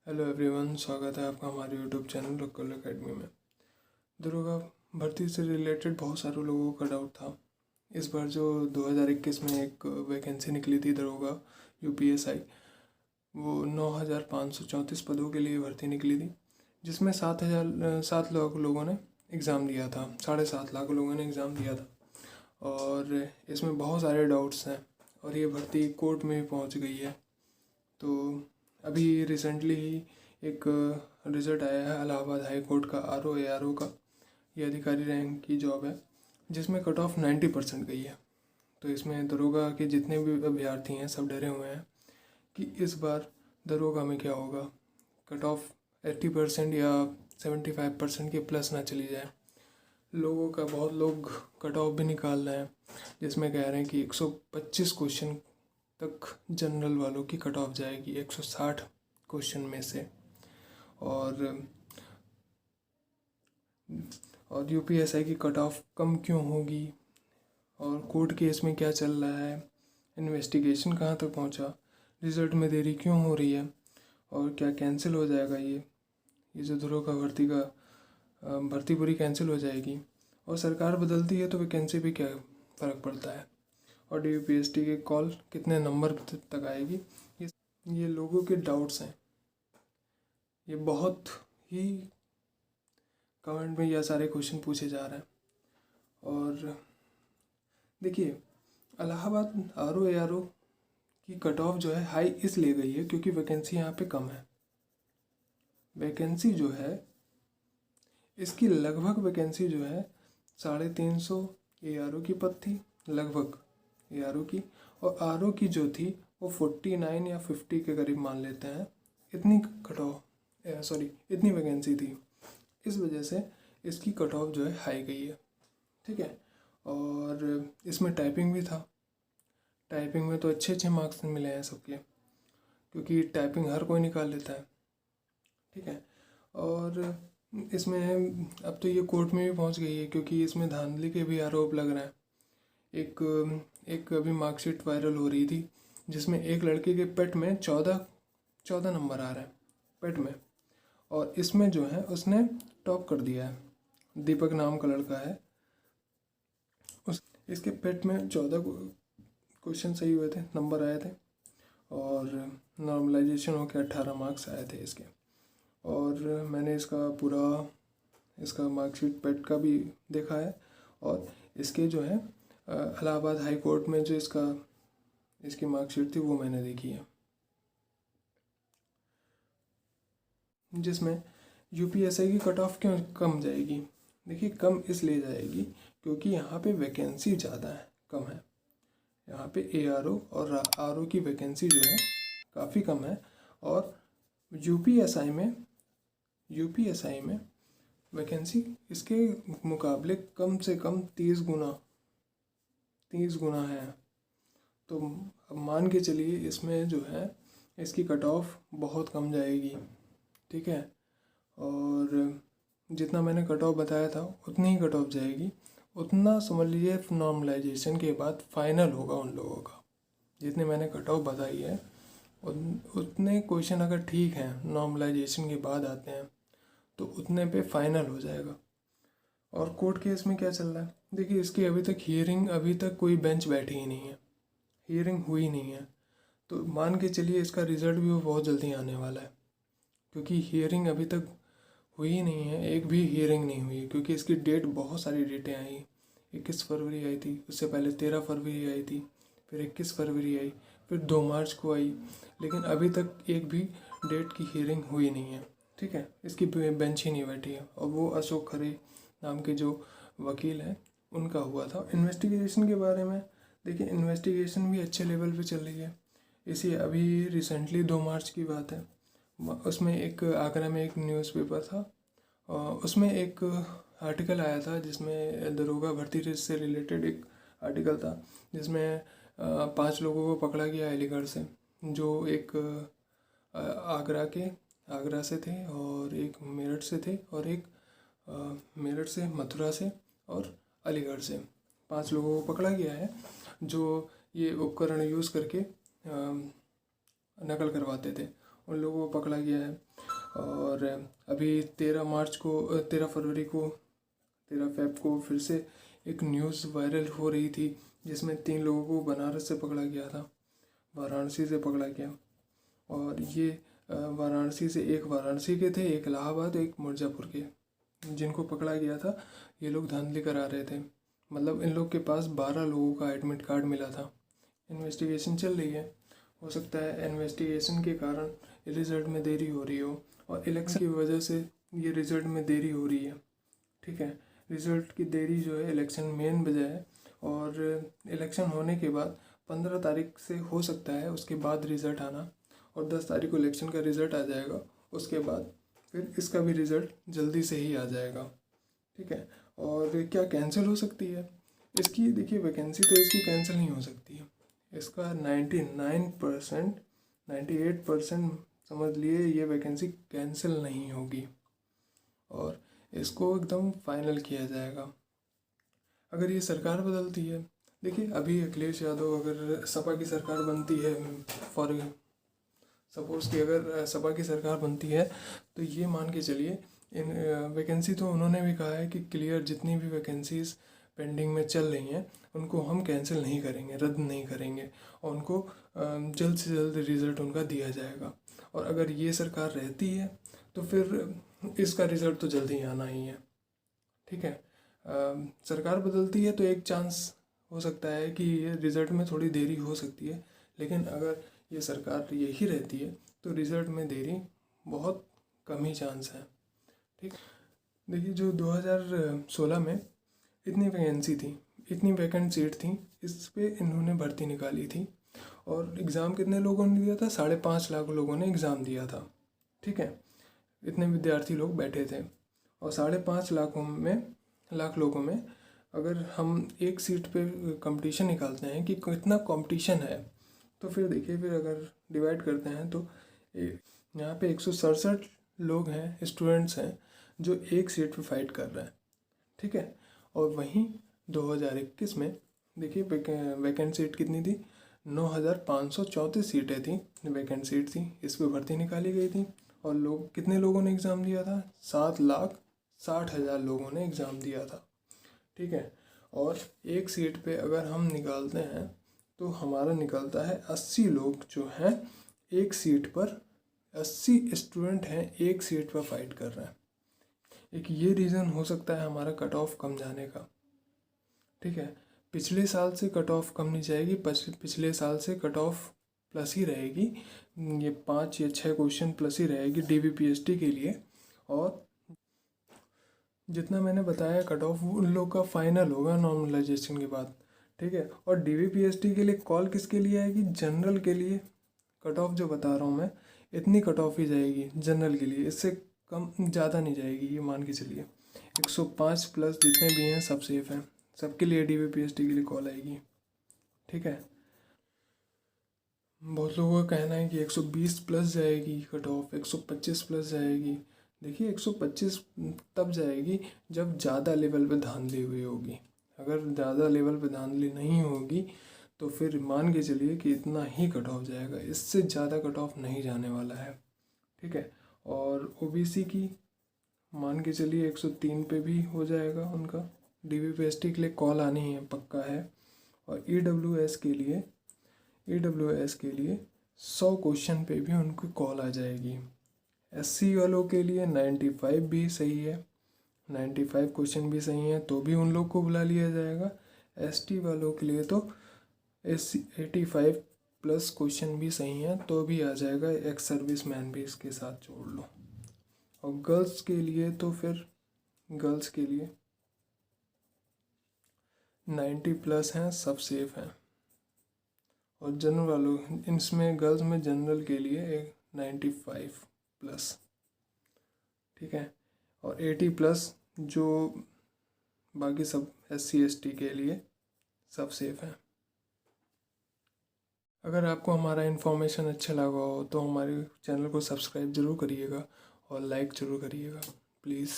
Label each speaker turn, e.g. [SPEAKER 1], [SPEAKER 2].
[SPEAKER 1] Hello everyone, स्वागत है आपका हमारे यूट्यूब चैनल लोकल एकेडमी में। दरोगा भर्ती से रिलेटेड बहुत सारे लोगों का डाउट था। इस बार जो 2021 में एक वैकेंसी निकली थी दरोगा यूपीएसआई, वो 9,534 पदों के लिए भर्ती निकली थी, जिसमें 7 लाख लोगों ने एग्ज़ाम दिया था। 7.5 लाख लोगों ने एग्ज़ाम दिया था और इसमें बहुत सारे डाउट्स हैं और ये भर्ती कोर्ट में भी पहुंच गई है। तो अभी रिसेंटली ही एक रिज़ल्ट आया है इलाहाबाद हाई कोर्ट का RO का। ये अधिकारी रैंक की जॉब है जिसमें कट ऑफ 90% गई है। तो इसमें दरोगा के जितने भी अभ्यर्थी हैं सब डरे हुए हैं कि इस बार दरोगा में क्या होगा, कट ऑफ 80% या 75% के प्लस ना चली जाए। लोगों का बहुत लोग कट ऑफ भी निकाल रहे हैं, जिसमें कह रहे हैं कि 125 क्वेश्चन तक जनरल वालों की कट ऑफ जाएगी 160 क्वेश्चन में से। और यूपीएसआई की कट ऑफ कम क्यों होगी, और कोर्ट केस में क्या चल रहा है, इन्वेस्टिगेशन कहाँ तक पहुँचा, रिज़ल्ट में देरी क्यों हो रही है, और क्या कैंसिल हो जाएगा ये जो दरोगा भर्ती पूरी कैंसिल हो जाएगी, और सरकार बदलती है तो वैकेंसी भी क्या फ़र्क पड़ता है, और DPST के कॉल कितने नंबर तक आएगी। ये लोगों के डाउट्स हैं। ये बहुत ही कमेंट में यह सारे क्वेश्चन पूछे जा रहे हैं। और देखिए, इलाहाबाद RO की कट ऑफ जो है हाई इसलिए गई है क्योंकि वैकेंसी यहाँ पे कम है। वैकेंसी जो है इसकी लगभग वैकेंसी जो है 350 ARO की पद थी लगभग ARO की, और RO की जो थी वो 49 या 50 के करीब मान लेते हैं। इतनी कट ऑफ इतनी वैकेंसी थी, इस वजह से इसकी कट ऑफ जो है हाई गई है। ठीक है। और इसमें टाइपिंग भी था। टाइपिंग में तो अच्छे मार्क्स मिले हैं सबके, क्योंकि टाइपिंग हर कोई निकाल लेता है। ठीक है। और इसमें अब तो ये कोर्ट में भी पहुंच गई है, क्योंकि इसमें धांधली के भी आरोप लग रहे हैं। एक अभी मार्कशीट वायरल हो रही थी जिसमें एक लड़के के पेट में 14 नंबर आ रहा है पेट में, और इसमें जो है उसने टॉप कर दिया है। दीपक नाम का लड़का है, इसके पेट में 14 क्वेश्चन सही हुए थे, नंबर आए थे, और नॉर्मलाइजेशन होकर 18 मार्क्स आए थे इसके। और मैंने इसका मार्कशीट पेट का भी देखा है, और इसके जो है इलाहाबाद हाई कोर्ट में जो इसकी मार्कशीट थी वो मैंने देखी है, जिसमें यूपीएसआई की कट ऑफ क्यों कम जाएगी। देखिए, कम इसलिए जाएगी क्योंकि यहाँ पे वैकेंसी ज़्यादा है, कम है। यहाँ पे ARO और RO की वैकेंसी जो है काफ़ी कम है, और यूपीएसआई में वैकेंसी इसके मुकाबले कम से कम 30 गुना है। तो अब मान के चलिए इसमें जो है इसकी कट ऑफ बहुत कम जाएगी। ठीक है। और जितना मैंने कट ऑफ बताया था उतनी ही कट ऑफ जाएगी। उतना समझ लीजिए नॉर्मलाइजेशन के बाद फाइनल होगा उन लोगों का। जितने मैंने कट ऑफ बताई है उतने क्वेश्चन अगर ठीक हैं, नॉर्मलाइजेशन के बाद आते हैं, तो उतने पे फाइनल हो जाएगा। और कोर्ट केस में क्या चल रहा है, देखिए, इसकी अभी तक कोई बेंच बैठी ही नहीं है, हियरिंग हुई नहीं है। तो मान के चलिए इसका रिज़ल्ट भी वो बहुत जल्दी आने वाला है, क्योंकि हियरिंग अभी तक हुई ही नहीं है। एक भी हियरिंग नहीं हुई, क्योंकि इसकी डेट बहुत सारी डेटें आई। 21 फरवरी आई थी, उससे पहले 13 फरवरी आई थी, फिर 21 फरवरी आई, फिर 2 मार्च को आई, लेकिन अभी तक एक भी डेट की हियरिंग हुई नहीं है। ठीक है। इसकी बेंच ही नहीं बैठी है, और वो अशोक खरे नाम के जो वकील हैं उनका हुआ था। इन्वेस्टिगेशन के बारे में देखिए, इन्वेस्टिगेशन भी अच्छे लेवल पे चल रही है। इसी अभी रिसेंटली 2 मार्च की बात है, उसमें एक आगरा में एक न्यूज़पेपर था, उसमें एक आर्टिकल आया था जिसमें दरोगा भर्ती से रिलेटेड एक आर्टिकल था, जिसमें 5 लोगों को पकड़ा गया अलीगढ़ से, जो एक आगरा से थे, और एक मेरठ से थे, और एक मेरठ से, मथुरा से, और अलीगढ़ से। 5 लोगों को पकड़ा गया है जो ये उपकरण यूज़ करके नकल करवाते थे। उन लोगों को पकड़ा गया है। और अभी 13 फरवरी को 13 फेब को फिर से एक न्यूज़ वायरल हो रही थी जिसमें 3 लोगों को बनारस से पकड़ा गया था, वाराणसी से पकड़ा गया। और ये एक वाराणसी के थे, एक इलाहाबाद, एक मिर्ज़ापुर के, जिनको पकड़ा गया था। ये लोग धांधली करा रहे थे, मतलब इन लोग के पास 12 लोगों का एडमिट कार्ड मिला था। इन्वेस्टिगेशन चल रही है, हो सकता है इन्वेस्टिगेशन के कारण रिजल्ट में देरी हो रही हो और इलेक्शन की वजह से ये रिजल्ट में देरी हो रही है। ठीक है, रिजल्ट की देरी जो है इलेक्शन मेन वजह है। और इलेक्शन होने के बाद 15 तारीख से हो सकता है उसके बाद रिज़ल्ट आना, और 10 तारीख को इलेक्शन का रिज़ल्ट आ जाएगा। उसके बाद फिर इसका भी रिज़ल्ट जल्दी से ही आ जाएगा। ठीक है, और क्या कैंसिल हो सकती है इसकी? देखिए, वैकेंसी तो इसकी कैंसिल नहीं हो सकती है। इसका 98% समझ लिए ये वैकेंसी कैंसिल नहीं होगी और इसको एकदम फाइनल किया जाएगा अगर ये सरकार बदलती है। देखिए, अभी अखिलेश यादव अगर सपा की सरकार बनती है, फॉर सपोज़ कि अगर सपा की सरकार बनती है तो ये मान के चलिए, इन वैकेंसी तो उन्होंने भी कहा है कि क्लियर जितनी भी वैकेंसीज़ पेंडिंग में चल रही हैं उनको हम कैंसिल नहीं करेंगे, रद्द नहीं करेंगे, और उनको जल्द से जल्द रिज़ल्ट उनका दिया जाएगा। और अगर ये सरकार रहती है तो फिर इसका रिज़ल्ट तो जल्दी ही आना ही है। ठीक है, सरकार बदलती है तो एक चांस हो सकता है कि ये रिज़ल्ट में थोड़ी देरी हो सकती है, लेकिन अगर ये सरकार यही रहती है तो रिज़ल्ट में देरी बहुत कम ही चांस है। ठीक, देखिए, जो 2016 में इतनी वैकेंसी थी, इतनी वैकेंट सीट थी, इस पे इन्होंने भर्ती निकाली थी और एग्ज़ाम कितने लोगों ने दिया था? 5.5 लाख लोगों ने एग्ज़ाम दिया था। ठीक है, इतने विद्यार्थी लोग बैठे थे और 5.5 लाख लोगों में अगर हम एक सीट पे कंपटीशन निकालते हैं कि कितना कंपटीशन है, तो फिर देखिए, फिर अगर डिवाइड करते हैं तो यहाँ पे 167 लोग हैं, स्टूडेंट्स हैं, जो एक सीट पे फाइट कर रहे हैं। ठीक है, और वहीं 2021 में देखिए वैकेंट सीट कितनी थी? 9,534 सीटें थी, वैकेंट सीट थी, इस पर भर्ती निकाली गई थी। और लोग कितने लोगों ने एग्ज़ाम दिया था? 7,60,000 लोगों ने एग्ज़ाम दिया था। ठीक है, और एक सीट पे अगर हम निकालते हैं तो हमारा निकलता है 80 लोग जो हैं एक सीट पर, 80 स्टूडेंट हैं एक सीट पर फाइट कर रहे हैं। एक ये रीज़न हो सकता है हमारा कट ऑफ कम जाने का। ठीक है, पिछले साल से कट ऑफ कम नहीं जाएगी, पिछले साल से कट ऑफ प्लस ही रहेगी, ये 5 या 6 क्वेश्चन प्लस ही रहेगी DVPST के लिए। और जितना मैंने बताया कट ऑफ उन लोग का फाइनल होगा नॉर्मलाइजेशन के बाद। ठीक है, और DVPST के लिए कॉल किसके लिए आएगी? जनरल के लिए। कट ऑफ जो बता रहा हूँ मैं, इतनी कट ऑफ ही जाएगी जनरल के लिए, इससे कम ज़्यादा नहीं जाएगी, ये मान के चलिए। 105 प्लस जितने भी हैं सब सेफ हैं, सबके लिए DVPST के लिए कॉल आएगी। ठीक है, बहुत लोगों का कहना है कि 120 प्लस जाएगी कट ऑफ, 125 प्लस जाएगी। देखिए, 125 तब जाएगी जब ज़्यादा लेवल पे धांधली हुई होगी। अगर ज़्यादा लेवल पे धांधली नहीं होगी तो फिर मान के चलिए कि इतना ही कट ऑफ जाएगा, इससे ज़्यादा कट ऑफ नहीं जाने वाला है। ठीक है, और OBC की मान के चलिए 103 पे भी हो जाएगा उनका, DVPST के लिए कॉल आनी है, पक्का है। और EWS के लिए 100 क्वेश्चन पे भी उनको कॉल आ जाएगी। SC वालों के लिए 95 भी सही है, 95 क्वेश्चन भी सही है तो भी उन लोग को बुला लिया जाएगा। ST वालों के लिए तो 85 प्लस क्वेश्चन भी सही हैं तो भी आ जाएगा, एक्स सर्विस मैन भी इसके साथ जोड़ लो। और गर्ल्स के लिए तो फिर गर्ल्स के लिए 90 प्लस हैं, सब सेफ हैं। और जनरल वालों, इसमें गर्ल्स में जनरल के लिए एक 95 प्लस। ठीक है, और 80 प्लस जो बाकी सब SC ST के लिए सब सेफ हैं। अगर आपको हमारा इन्फॉर्मेशन अच्छा लगा हो तो हमारे चैनल को सब्सक्राइब ज़रूर करिएगा और लाइक ज़रूर करिएगा प्लीज़।